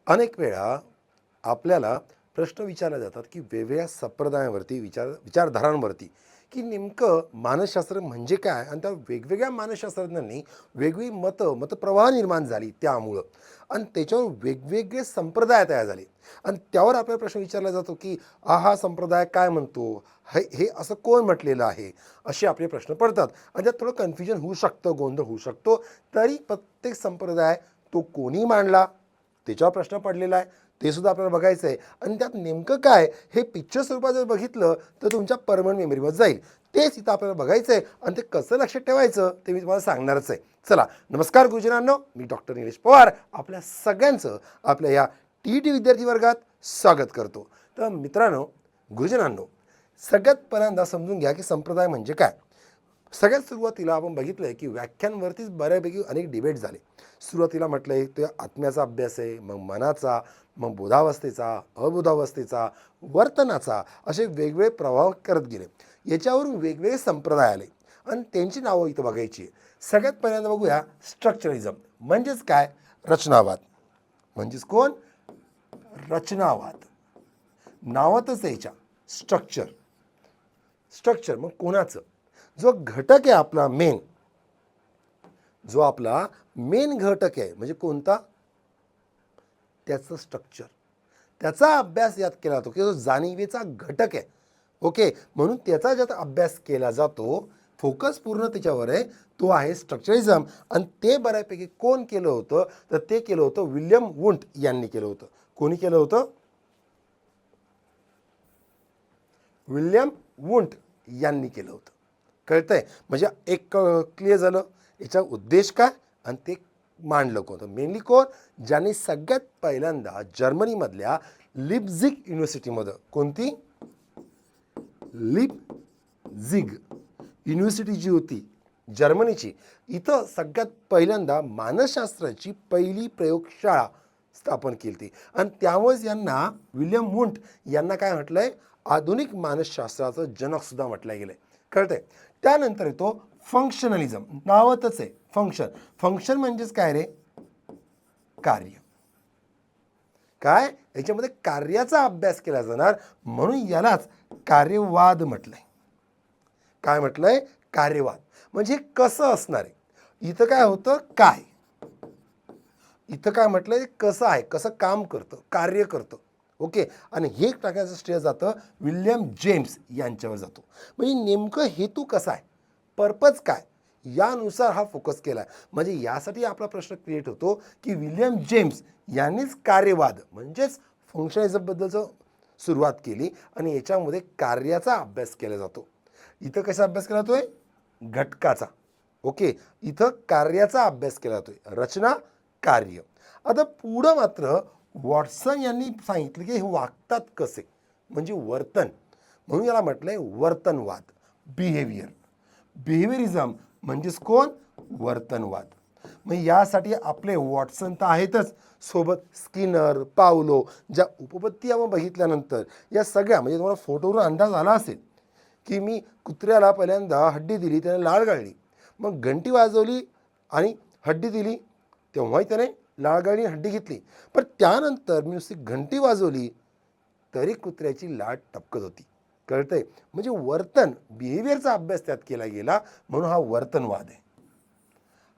अनेक वेळा आपल्याला प्रश्न विचारले जातात की वेगवेगळ्या संप्रदायांवरती विचारधारांवरती की नेमकं मानसशास्त्र म्हणजे काय आणि त्या वेगवेगळ्या मानसशास्त्रज्ञांनी वेगवेगळी मतप्रवाह निर्माण झाली त्यामुळं आणि त्याच्यावर वेगवेगळे संप्रदाय तयार झाले आणि त्यावर आपल्याला प्रश्न विचारला जातो की हा संप्रदाय काय म्हणतो, हे हे असं कोण म्हटलेलं आहे, असे आपले प्रश्न पडतात आणि त्यात थोडं कन्फ्युजन होऊ शकतं, गोंधळ होऊ शकतो. तरी प्रत्येक संप्रदाय तो कोणी मांडला त्याच्यावर प्रश्न पडलेला आहे ते सुद्धा आपल्याला बघायचं आहे आणि त्यात नेमकं काय हे पिक्चर स्वरूपात जर बघितलं तर तुमच्या परमनंट मेमरीमध्ये जाईल. तेच इथं आपल्याला बघायचं आहे आणि ते कसं लक्षात ठेवायचं ते मी तुम्हाला सांगणारच आहे. चला, नमस्कार गुरुजनांनो, मी डॉक्टर निलेश पवार आपल्या सगळ्यांचं आपल्या या TET विद्यार्थी वर्गात स्वागत करतो. तर मित्रांनो, गुरुजनांनो, सगळ्यात पहिल्यांदा समजून घ्या की संप्रदाय म्हणजे काय. सगळ्यात सुरुवातीला आपण बघितलं आहे की व्याख्यांवरतीच बऱ्यापैकी अनेक डिबेट झाले. सुरुवातीला म्हटलं आहे ते आत्म्याचा अभ्यास आहे, मग मनाचा, मग बोधावस्थेचा, अबोधावस्थेचा, वर्तनाचा, असे वेगवेगळे प्रभाव करत गेले. याच्यावरून वेगवेगळे संप्रदाय आले आणि त्यांची नावं इथं बघायची आहे. सगळ्यात पहिल्यांदा बघूया स्ट्रक्चरलिझम. म्हणजेच काय? रचनावाद. म्हणजेच कोण? रचनावाद. नावातच याच्या स्ट्रक्चर. स्ट्रक्चर मग कोणाचं? जो घटक आहे आपला मेन, जो आपला मेन घटक आहे म्हणजे कोणता? त्याचं स्ट्रक्चर, त्याचा अभ्यास यात केला जातो की जो जाणीवेचा घटक आहे. ओके, म्हणून त्याचा ज्यात अभ्यास केला जातो, फोकस पूर्ण त्याच्यावर आहे, तो आहे स्ट्रक्चरलिझम. आणि ते बऱ्यापैकी कोण केलं होतं? तर ते केलं होतं विल्यम वुंट यांनी केलं होतं. कोणी केलं होतं? विल्यम वुंट यांनी केलं होतं. कळतंय? म्हणजे एक क्लिअर झालं याचा उद्देश काय आणि ते मांडलं कोणतं. मेनली कोण? ज्यांनी सगळ्यात पहिल्यांदा जर्मनीमधल्या लिप्झिग युनिव्हर्सिटीमध्ये, कोणती? लिप्झिग युनिव्हर्सिटी जी होती जर्मनीची, इथं सगळ्यात पहिल्यांदा मानसशास्त्राची पहिली प्रयोगशाळा स्थापन केली होती आणि त्यामुळेच यांना विल्यम वुंट यांना काय म्हटलंय? आधुनिक मानसशास्त्राचं जनकसुद्धा म्हटलं गेलं आहे. कळतंय? त्यानंतर येतो फंक्शनलिझम. नावातच आहे फंक्शन. फंक्शन म्हणजेच काय रे? कार्य. काय? याच्यामध्ये कार्याचा अभ्यास केला जाणार, म्हणून यालाच कार्यवाद म्हटलंय. काय म्हटलंय? कार्यवाद. म्हणजे कसं असणार आहे. इथं काय होतं? काय. इथं काय म्हटलंय? कसं आहे, कसं काम करतं, कार्य करतं. ओके, आणि हे टाकायचं श्रेय जातं विल्यम जेम्स यांच्यावर जातो. म्हणजे नेमकं हेतू कसा आहे, पर्पज काय, यानुसार हा फोकस केला आहे. म्हणजे यासाठी आपला प्रश्न क्रिएट होतो की विल्यम जेम्स यांनीच कार्यवाद म्हणजेच फंक्शनलिझमबद्दलचं सुरुवात केली आणि याच्यामध्ये कार्याचा अभ्यास केला जातो. इथं कसा अभ्यास केला जातोय? घटकाचा. ओके, इथं कार्याचा अभ्यास केला जातोय. रचना, कार्य. आता पुढं मात्र वॉटसन यांनी सांगितलं की हे वागतात कसे, म्हणजे वर्तन, म्हणून याला म्हटलंय वर्तनवाद. बिहेवियरिझम म्हणजेच कोण? वर्तनवाद. मग यासाठी आपले वॉटसन तर आहेतच, सोबत स्किनर, पावलो, ज्या उपपत्ती आपण बघितल्यानंतर या सगळ्या, म्हणजे तुम्हाला फोटोवरून अंदाज आला असेल की मी कुत्र्याला पहिल्यांदा हड्डी दिली, त्याने लाळ गाळली, मग घंटी वाजवली आणि हड्डी दिली, तेव्हाही त्याने लाळ गाळली, हड्डी घेतली. पण त्यानंतर मी नुसती घंटी वाजवली तरी कुत्र्याची लाळ टपकत होती. कळतंय? म्हणजे वर्तन, बिहेवियरचा अभ्यास त्यात केला गेला, म्हणून हा वर्तनवाद आहे.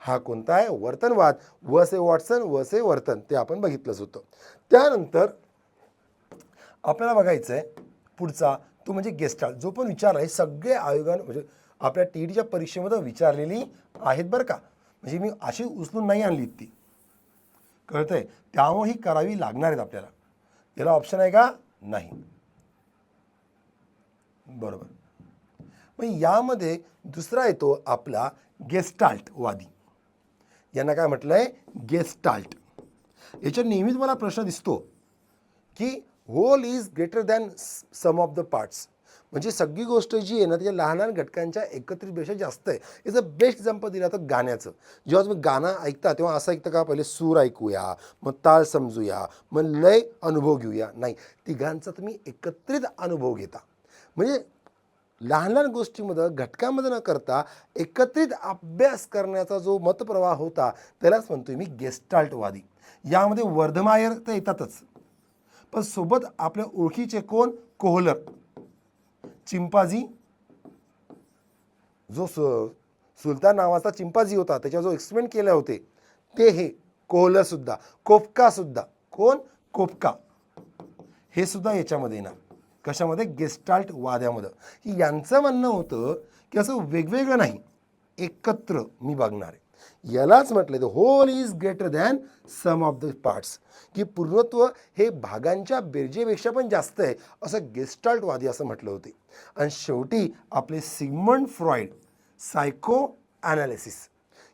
हा कोणता आहे? वर्तनवाद. वसे वॉटसन, वसे वर्तन, ते आपण बघितलंच होतं. त्यानंतर आपल्याला बघायचं आहे पुढचा, तो म्हणजे गेस्टाल्ट. जो पण विचार आहे सगळे आयोगानं म्हणजे आपल्या TETच्या परीक्षेमध्ये विचारलेली आहेत बरं का. म्हणजे मी अशी उचलून नाही आणली ती. कळतंय? त्यामुळे ही करावी लागणार आहेत आपल्याला. याला ऑप्शन आहे का? नाही. बरोबर. मग यामध्ये दुसरा येतो आपला गेस्टाल्टवादी. यांना काय म्हटलंय? गेस्टाल्ट. याच्यात नेहमीच मला प्रश्न दिसतो की whole is greater than sum of the parts. म्हणजे सगळी गोष्ट जी आहे ना त्याच्या लहान लहान घटकांच्या एकत्रितपेक्षा जास्त आहे. याचं बेस्ट एक्झाम्पल दिलं तर गाण्याचं. जेव्हा तुम्ही गाणं ऐकता तेव्हा असं ऐकतं का पहिले सूर ऐकूया, मग ताल समजूया, मग लय अनुभव घेऊया? नाही, तिघांचा तुम्ही एकत्रित अनुभव घेता. म्हणजे लहान लहान गोष्टीमध्ये घटकामध्ये न करता एकत्रित अभ्यास करण्याचा जो मतप्रवाह होता त्यालाच म्हणतोय मी गेस्टाल्टवादी. यामध्ये वर्धमायर तर येतातच, पण सोबत आपल्या ओळखीचे कोण, कोहलर, चिंपाजी, जो सुलतान नावाचा चिंपाजी होता त्याच्यावर जो एक्सपेरिमेंट केले होते ते हे कोहलर सुद्धा, कोफका सुद्धा, कोण, कोफका, हे सुद्धा याच्यामध्ये येणार. कशामध्ये, गेस्टाल्ट वाद्यामध्ये. की यांचं म्हणणं होतं की असं वेगवेगळं नाही, एकत्र मी बघणार आहे. यालाच म्हटलं the whole is greater than sum of the parts, की पूर्णत्व हे भागांच्या बेरजेपेक्षा पण जास्त आहे असं गेस्टाल्टवादी असं म्हटलं होते. आणि शेवटी आपले सिग्मंड फ्रॉइड सायको ॲनालिसिस,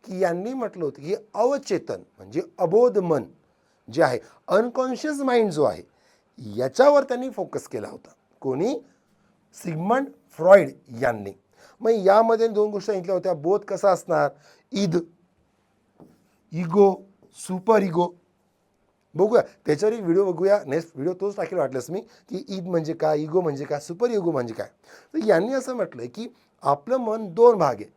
की यांनी म्हटलं होतं की अवचेतन म्हणजे अबोध मन जे आहे, अनकॉन्शियस माइंड जो आहे, याच्यावर त्यांनी फोकस केला होता. कोणी, सिग्मंड फ्रॉइड यांनी. मग यामध्ये दोन गोष्टी सांगितल्या होत्या. बोध कसा असणार, ईद, इगो, सुपर इगो. बघूया त्याच्यावर व्हिडिओ बघूया, नेक्स्ट व्हिडिओ तोच टाकेल वाटलंच मी, की ईद म्हणजे काय, इगो म्हणजे काय, सुपर इगो म्हणजे काय. तर यांनी असं म्हटलंय की आपलं मन दोन भाग आहे.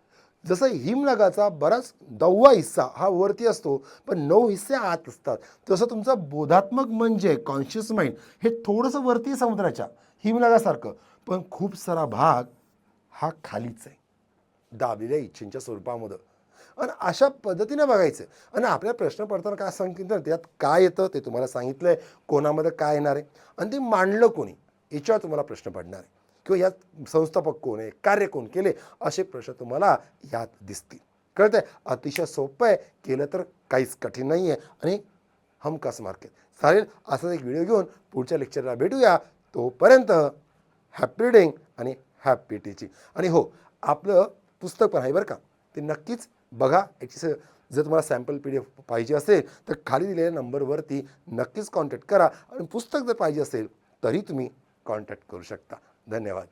जसं हिमनगाचा बराच 10वा हिस्सा हा वरती असतो पण 9 हिस्से आत असतात, तसं तुमचं बोधात्मक मन जे कॉन्शियस माइंड हे थोडंसं वरती समुद्राच्या हिमनगासारखं, पण खूप सारा भाग हा खालीच आहे, दाबलेल्या इच्छेच्या स्वरूपामध्ये. आणि अशा पद्धतीने बघायचं. आणि आपल्या प्रश्न पडताना काय सांगितलं, त्यात काय येतं ते तुम्हाला सांगितलं आहे, कोणामध्ये काय येणार आहे आणि ते मांडलं कोणी याच्यावर तुम्हाला प्रश्न पडणार आहे, किंवा यात संस्थापक कोण आहे, कार्य कोण केले, असे प्रश्न तुम्हाला यात दिसतील. कळतंय, अतिशय सोपं आहे, केलं तर काहीच कठीण नाही आहे आणि हमखास मार्क आहे. चालेल, असाच एक व्हिडिओ घेऊन पुढच्या लेक्चरला भेटूया. तोपर्यंत हॅपी रिडिंग आणि हॅपी टीचिंग. आणि हो, आपलं पुस्तक पण आहे बरं का, ते नक्कीच बघा. याची जर तुम्हाला सॅम्पल PDF पाहिजे असेल तर खाली दिलेल्या नंबरवरती नक्कीच कॉन्टॅक्ट करा. आणि पुस्तक जर पाहिजे असेल तरी तुम्ही कॉन्टॅक्ट करू शकता. धन्यवाद.